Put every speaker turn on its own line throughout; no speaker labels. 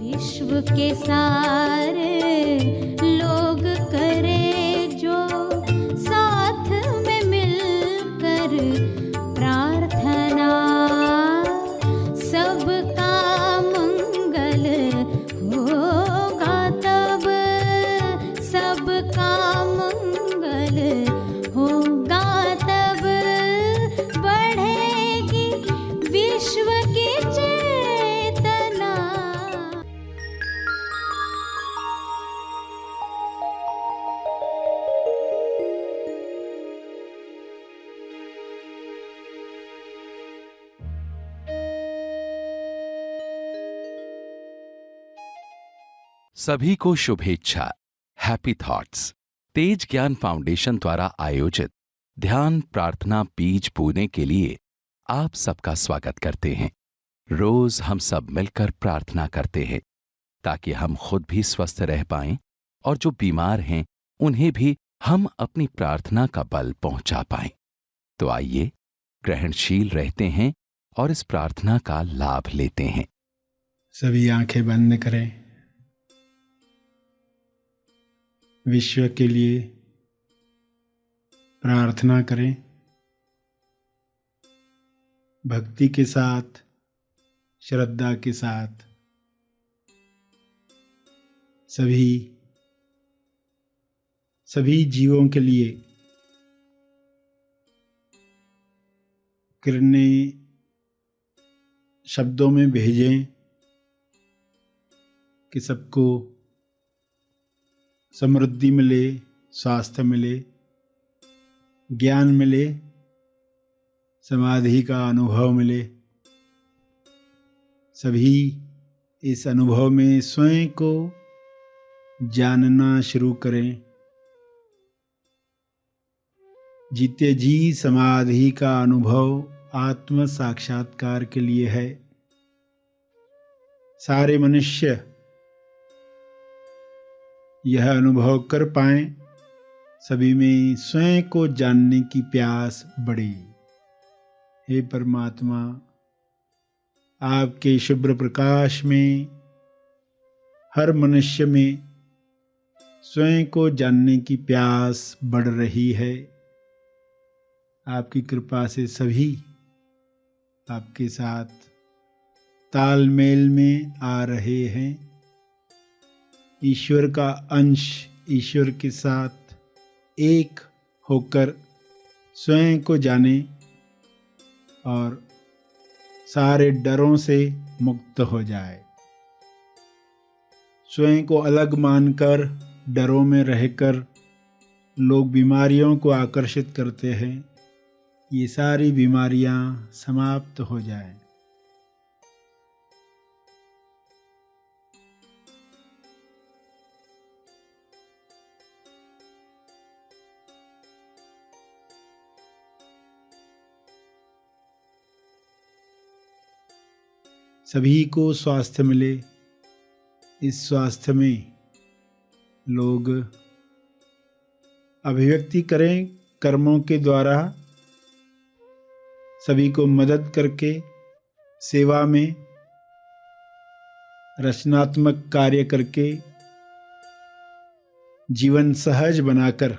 विश्व के सारे लोग करे जो साथ में मिलकर प्रार्थना, सबका मंगल होगा तब, सबका मंगल होगा तब, बढ़ेगी विश्व की चेतना।
सभी को शुभेच्छा। हैप्पी थॉट्स तेज ज्ञान फाउंडेशन द्वारा आयोजित ध्यान प्रार्थना बीज बोने के लिए आप सबका स्वागत करते हैं। रोज हम सब मिलकर प्रार्थना करते हैं ताकि हम खुद भी स्वस्थ रह पाएं और जो बीमार हैं उन्हें भी हम अपनी प्रार्थना का बल पहुंचा पाएं। तो आइए ग्रहणशील रहते हैं और इस प्रार्थना का लाभ लेते हैं।
सभी आंखें बंद करें। विश्व के लिए प्रार्थना करें। भक्ति के साथ, श्रद्धा के साथ सभी जीवों के लिए किरणें शब्दों में भेजें कि सबको समृद्धि मिले, स्वास्थ्य मिले, ज्ञान मिले, समाधि का अनुभव मिले। सभी इस अनुभव में स्वयं को जानना शुरू करें। जीते जी समाधि का अनुभव आत्म साक्षात्कार के लिए है। सारे मनुष्य यह अनुभव कर पाएं, सभी में स्वयं को जानने की प्यास बढ़े। हे परमात्मा, आपके शुभ्र प्रकाश में हर मनुष्य में स्वयं को जानने की प्यास बढ़ रही है। आपकी कृपा से सभी आपके साथ तालमेल में आ रहे हैं। ईश्वर का अंश ईश्वर के साथ एक होकर स्वयं को जाने और सारे डरों से मुक्त हो जाए। स्वयं को अलग मानकर डरों में रहकर लोग बीमारियों को आकर्षित करते हैं। ये सारी बीमारियां समाप्त हो जाएं। सभी को स्वास्थ्य मिले। इस स्वास्थ्य में लोग अभिव्यक्ति करें कर्मों के द्वारा, सभी को मदद करके सेवा में रचनात्मक कार्य करके जीवन सहज बनाकर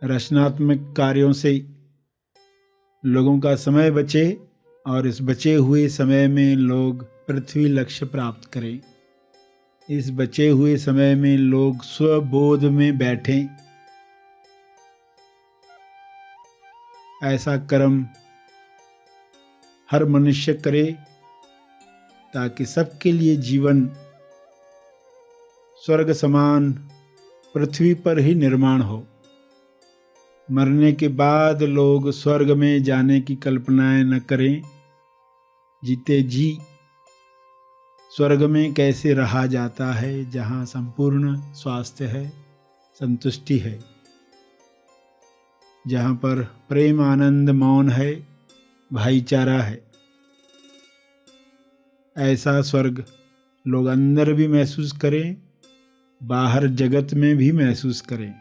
रचनात्मक कार्यों से लोगों का समय बचे और इस बचे हुए समय में लोग पृथ्वी लक्ष्य प्राप्त करें। इस बचे हुए समय में लोग स्वबोध में बैठें। ऐसा कर्म हर मनुष्य करे ताकि सबके लिए जीवन स्वर्ग समान पृथ्वी पर ही निर्माण हो। मरने के बाद लोग स्वर्ग में जाने की कल्पनाएं न करें। जीते जी स्वर्ग में कैसे रहा जाता है, जहाँ संपूर्ण स्वास्थ्य है, संतुष्टि है, जहाँ पर प्रेम आनंद मौन है, भाईचारा है। ऐसा स्वर्ग लोग अंदर भी महसूस करें, बाहर जगत में भी महसूस करें।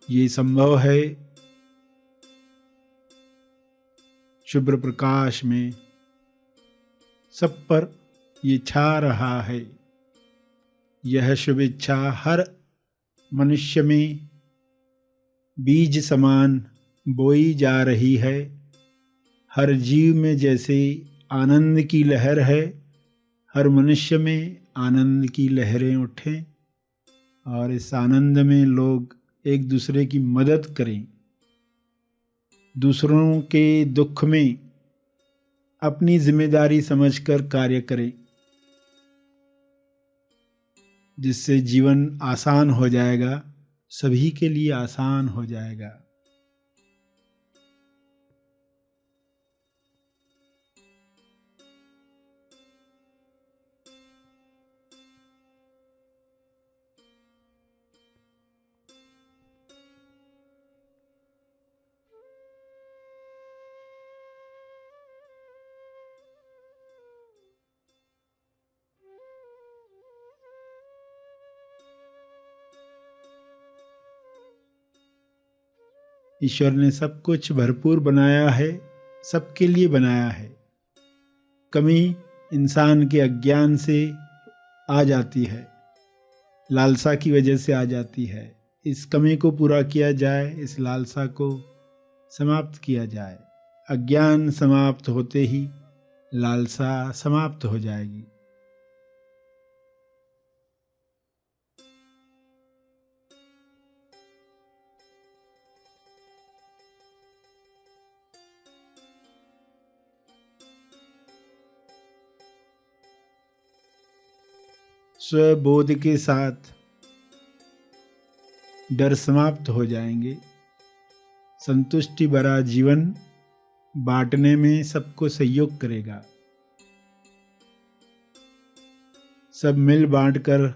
ये संभव है शुभ्र प्रकाश में सब पर ये छा रहा है। यह शुभ इच्छा हर मनुष्य में बीज समान बोई जा रही है। हर जीव में जैसे आनंद की लहर है, हर मनुष्य में आनंद की लहरें उठें और इस आनंद में लोग एक दूसरे की मदद करें, दूसरों के दुख में अपनी जिम्मेदारी समझकर कार्य करें, जिससे जीवन आसान हो जाएगा, सभी के लिए आसान हो जाएगा। ईश्वर ने सब कुछ भरपूर बनाया है, सबके लिए बनाया है। कमी इंसान के अज्ञान से आ जाती है, लालसा की वजह से आ जाती है। इस कमी को पूरा किया जाए, इस लालसा को समाप्त किया जाए। अज्ञान समाप्त होते ही लालसा समाप्त हो जाएगी। स्वबोध के साथ डर समाप्त हो जाएंगे। संतुष्टि भरा जीवन बांटने में सबको सहयोग करेगा। सब मिल बांट कर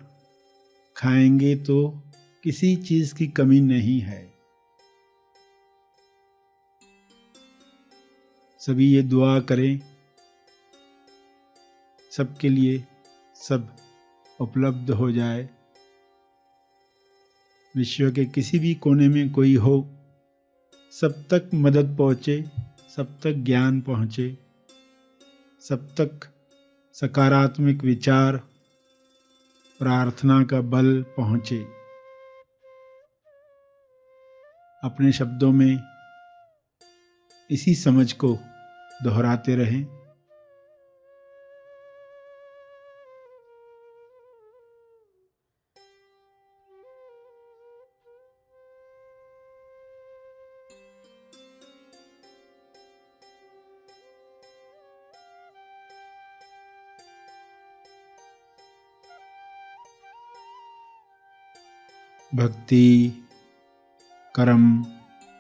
खाएंगे तो किसी चीज की कमी नहीं है। सभी ये दुआ करें, सबके लिए सब उपलब्ध हो जाए। विश्व के किसी भी कोने में कोई हो, सब तक मदद पहुँचे, सब तक ज्ञान पहुँचे, सब तक सकारात्मक विचार, प्रार्थना का बल पहुँचे। अपने शब्दों में इसी समझ को दोहराते रहें। भक्ति, कर्म,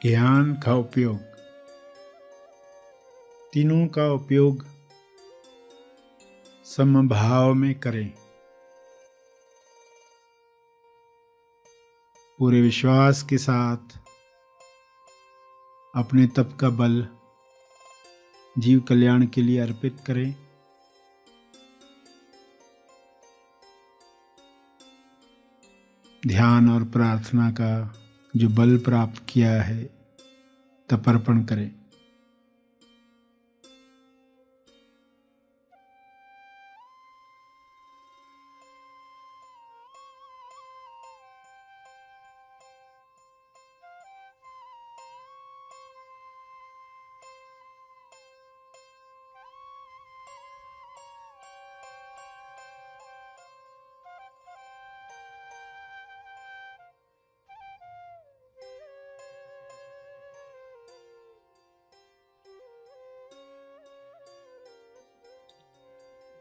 ज्ञान का उपयोग, तीनों का उपयोग समभाव में करें। पूरे विश्वास के साथ अपने तप का बल जीव कल्याण के लिए अर्पित करें। ध्यान और प्रार्थना का जो बल प्राप्त किया है तप अर्पण करें।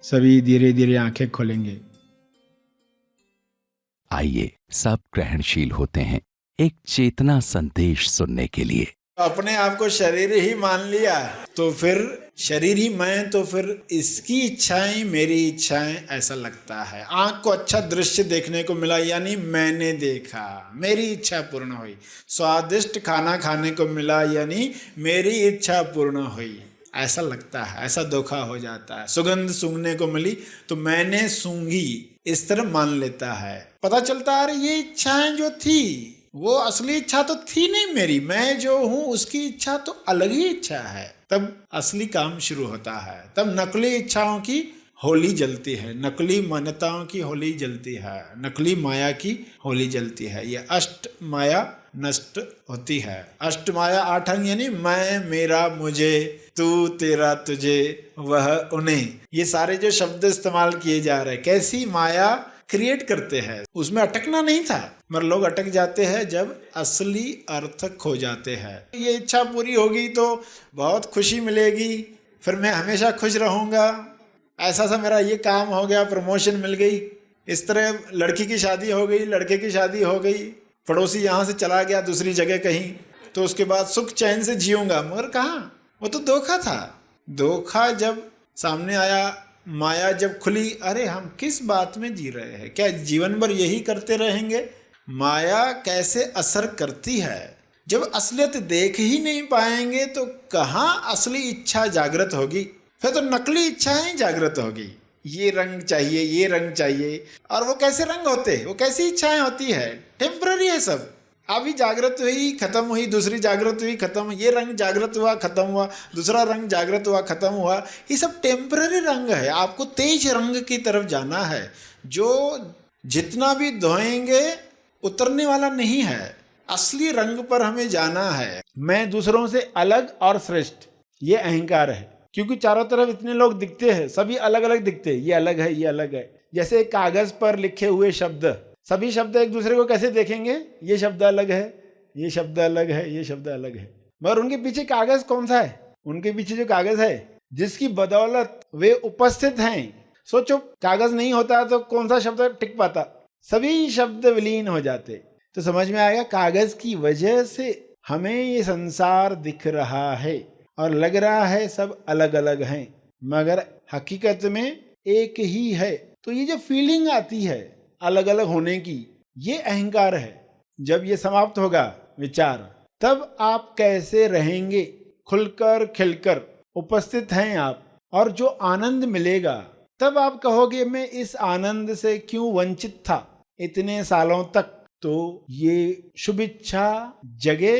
सभी धीरे धीरे आंखें खोलेंगे।
आइए सब ग्रहणशील होते हैं एक चेतना संदेश सुनने के लिए।
अपने आप को शरीर ही मान लिया तो फिर शरीर ही मैं, तो फिर इसकी इच्छाएं मेरी इच्छाएं, ऐसा लगता है। आंख को अच्छा दृश्य देखने को मिला, यानी मैंने देखा, मेरी इच्छा पूर्ण हुई। स्वादिष्ट खाना खाने को मिला, यानी मेरी इच्छा पूर्ण हुई, ऐसा लगता है। ऐसा धोखा हो जाता है। सुगंध सूंघने को मिली तो मैंने सूंघी, इस तरह मान लेता है। पता चलता है अरे ये इच्छाएं जो थी वो असली इच्छा तो थी नहीं मेरी, मैं जो हूं उसकी इच्छा तो अलग ही इच्छा है। तब असली काम शुरू होता है, तब नकली इच्छाओं की होली जलती है, नकली मान्यताओं की होली जलती है, नकली माया की होली जलती है। ये अष्ट माया नष्ट होती है। अष्ट माया 8 अंग यानी मैं, मेरा, मुझे, तू, तेरा, तुझे, वह, उन्हें, ये सारे जो शब्द इस्तेमाल किए जा रहे हैं कैसी माया क्रिएट करते हैं। उसमें अटकना नहीं था, मगर लोग अटक जाते हैं जब असली अर्थ खो जाते हैं। ये इच्छा पूरी होगी तो बहुत खुशी मिलेगी, फिर मैं हमेशा खुश रहूंगा, ऐसा सा मेरा ये काम हो गया, प्रमोशन मिल गई, इस तरह लड़की की शादी हो गई, लड़के की शादी हो गई, पड़ोसी यहाँ से चला गया दूसरी जगह कहीं, तो उसके बाद सुख चैन से जीऊंगा। मगर कहाँ, वो तो धोखा था। धोखा जब सामने आया, माया जब खुली, अरे हम किस बात में जी रहे हैं, क्या जीवन भर यही करते रहेंगे? माया कैसे असर करती है, जब असलियत देख ही नहीं पाएंगे तो कहाँ असली इच्छा जागृत होगी, फिर तो नकली इच्छाएं जागृत होगी। ये रंग चाहिए, ये रंग चाहिए, और वो कैसे रंग होते, वो कैसी इच्छाएं होती है, टेम्पररी है सब। अभी जागृत हुई, खत्म हुई, दूसरी जागृत हुई, खत्म, ये रंग जागृत हुआ, खत्म हुआ, दूसरा रंग जागृत हुआ, खत्म हुआ, ये सब टेम्पररी रंग है। आपको तेज रंग की तरफ जाना है, जो जितना भी धोएंगे उतरने वाला नहीं है। असली रंग पर हमें जाना है। मैं दूसरों से अलग और श्रेष्ठ, ये अहंकार है, क्योंकि चारों तरफ इतने लोग दिखते हैं, सभी अलग अलग दिखते हैं, ये अलग है, ये अलग है। जैसे कागज पर लिखे हुए शब्द, सभी शब्द एक दूसरे को कैसे देखेंगे, ये शब्द अलग है, ये शब्द अलग है, ये शब्द अलग है, मगर उनके पीछे कागज कौन सा है? उनके पीछे जो कागज है जिसकी बदौलत वे उपस्थित हैं। सोचो, कागज नहीं होता तो कौन सा शब्द टिक पाता? सभी शब्द विलीन हो जाते। तो समझ में आएगा, कागज की वजह से हमें ये संसार दिख रहा है और लग रहा है सब अलग अलग हैं, मगर हकीकत में एक ही है। तो ये जो फीलिंग आती है अलग अलग होने की, ये अहंकार है। जब ये समाप्त होगा विचार, तब आप कैसे रहेंगे? खुलकर खिलकर उपस्थित हैं आप, और जो आनंद मिलेगा तब आप कहोगे मैं इस आनंद से क्यों वंचित था इतने सालों तक। तो ये शुभ इच्छा जगे,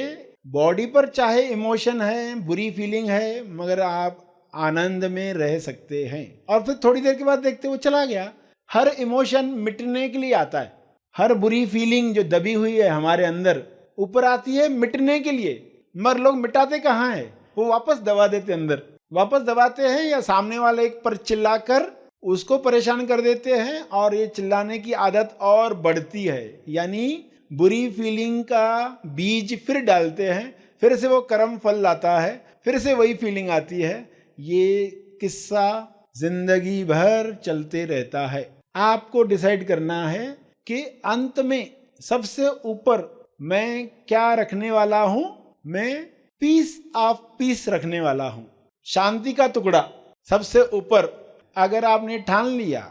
बॉडी पर चाहे इमोशन है, बुरी फीलिंग है, मगर आप आनंद में रह सकते हैं। और फिर थोड़ी देर के बाद देखते वो चला गया। हर इमोशन मिटने के लिए आता है, हर बुरी फीलिंग जो दबी हुई है हमारे अंदर ऊपर आती है मिटने के लिए, मगर लोग मिटाते कहाँ है? वो वापस दबा देते अंदर, वापस दबाते हैं, या सामने वाले एक पर चिल्लाकर उसको परेशान कर देते हैं, और ये चिल्लाने की आदत और बढ़ती है। यानी बुरी फीलिंग का बीज फिर डालते हैं, फिर से वो कर्म फल लाता है, फिर से वही फीलिंग आती है। ये किस्सा जिंदगी भर चलते रहता है। आपको डिसाइड करना है कि अंत में सबसे ऊपर मैं क्या रखने वाला हूं। मैं पीस ऑफ पीस रखने वाला हूं, शांति का टुकड़ा सबसे ऊपर। अगर आपने ठान लिया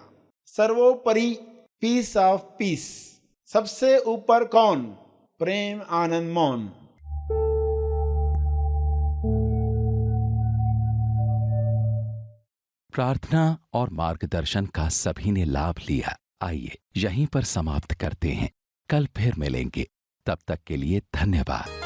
सर्वोपरि पीस ऑफ पीस, सबसे ऊपर कौन? प्रेम, आनंद, मौन।
प्रार्थना और मार्गदर्शन का सभी ने लाभ लिया। आइए यहीं पर समाप्त करते हैं, कल फिर मिलेंगे, तब तक के लिए धन्यवाद।